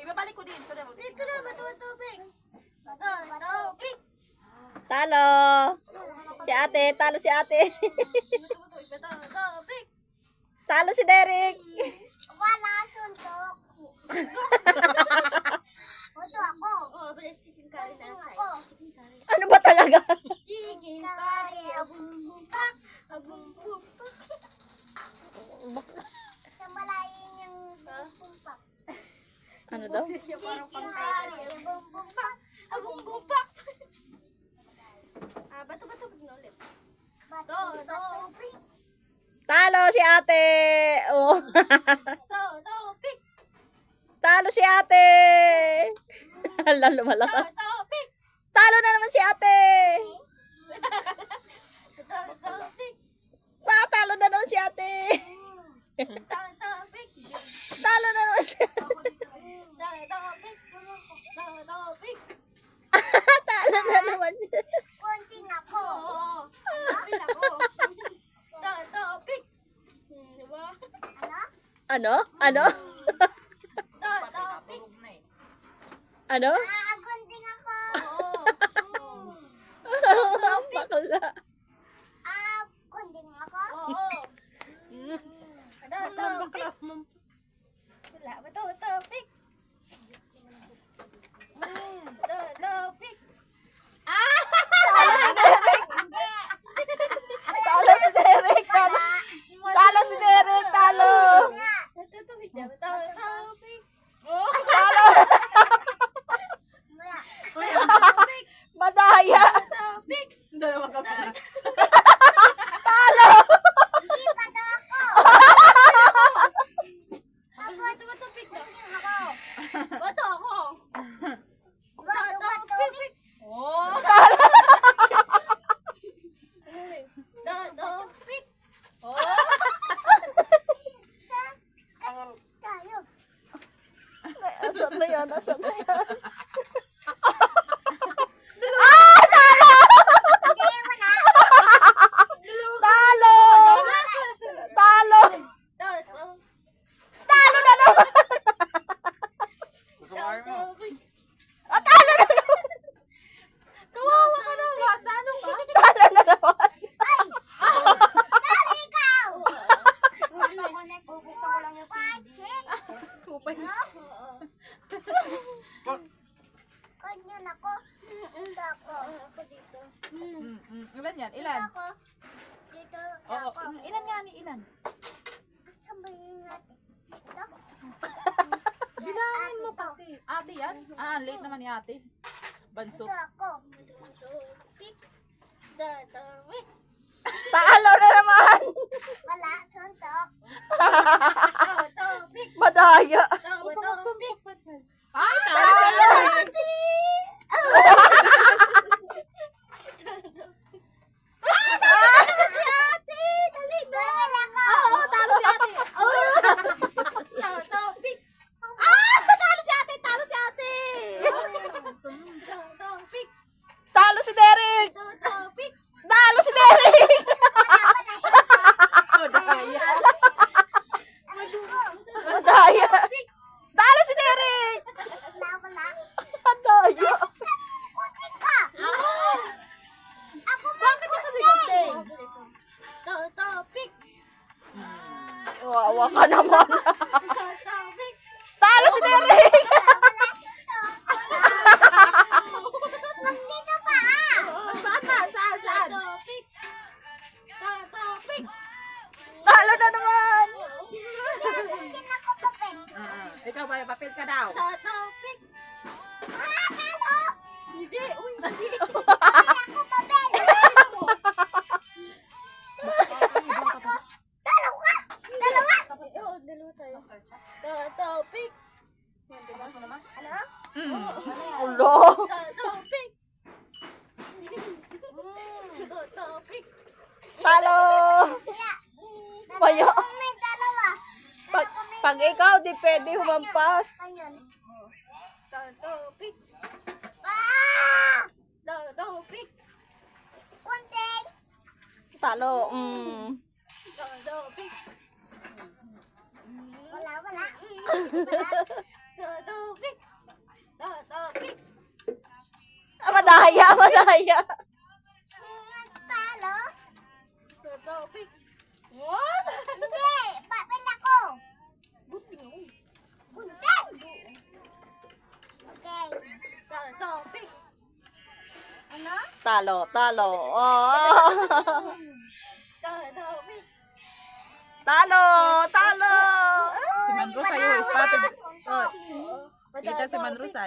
Ibabalik ko dito na. Dito na, bato-bato-ping. Bato-bato-ping. Talo. Si ate, talo si ate. Bato-bato-ping. Talo si Derek. Wala, suntok. Bato ako. Oh, bilis chicken curry na ako. Chicken curry. Ano ba talaga? Chicken curry. Abum-bumpak. Abum-bumpak. Sa malayin yung bumpak. Ano daw? Chicken curry. Abum-bumpak. Abum-bumpak. Bato-bato pag ulit. Bato-bato-ping. Talo si ate. Oh. Bato-bato-ping. Talo si ate. Lalo malakas. Bato-bato-ping. Talo na naman si ate. Bato-bato-ping. Talo na naman si ate. Bato-bato-ping. Talo na naman si ate. Bato-bato-ping. Bato-bato-ping. Talo na naman siya. Konting ako. Oo. Kapil ako. Bato-bato-ping. Diba? Ano? Ano? Ano? Bato-bato-ping. Ano? Konting ako. Bakla. Konting ako. Oo. Bato-bato-ping. Wala. Bato-bato-ping. Bato-bato-ping. Talo si Derek. Talo. Talo si Derek. Talo. Natutubig na. Bato-bato-ping. Oh. Talo. Bato-bato-ping. Madaya. Bato-bato-ping. Dalawa ka pa. Talo. Hindi pa daw ako. Bato-bato-ping na. Bato ako. Bato-bato-ping. Oh. Bato-ping. Oh. Ayan tayo. Asan na yan? Asan na yan? Hindi mo na. Talo. Talo. Talo na naman. Bato-ping. Talo na naman. Kawawa ka na. Ano ka? Talo na naman. Dali ikaw. Bubuksan ko lang yung pansin. Kanyan ako. Dito ako. Ako dito. Ilan yan? Dito Ilan? ako. Dito Oo. ako. Ilan nga ni? Ilan? Asan ba yung natin? Dito. Bilangin mo kasi. Ate yan? Late naman ni ate. Banso. Dito ako. Pick. Dito. Wait. Talo na naman. Wala. Suntok. Dito. Pick. Madaya. Dito. Pick. Ay, Talo. Oo, talo si ate. Dito. Pick. Talo si ate. Talo si ate. Dito. Pick. Talo si Derek. Dito. Pick. Talo si Derek. Daya. Madaya. Pick. Talo si Derek. Wala. Madaya. Kunting ka. Ako bakit ka kunting? Dito. Pick. Wawa ka naman. Dito. Pick. Talo si Derek. Wag dito pa Saan? Saan? Topic. Topic. Talo na naman. Bigyan ako papel. Ikaw ba? Papel ka daw. Topic. Talo! Hindi. Uy, hindi. Bigyan ako papel. Dalawa. Dalawa. Oo, dalawa tayo. Topic. Tapos mo naman? Ano? Ulo. Topic. Topic. Talo. Payo. May dalawa. Pag ikaw, di pwede humampas. Ganyan. Topic. Topic. Kunting. Talo. Totopik. Wala. Totopik. Totopik. Madaya. Talo. Totopik. What? Hindi. Papel ako. Bunting. Okay. Totopik. Ano? Talo. Oh. Totopik. Talo. Si Man Rosay, oh, spotted. Oh, kita si Man Rosay.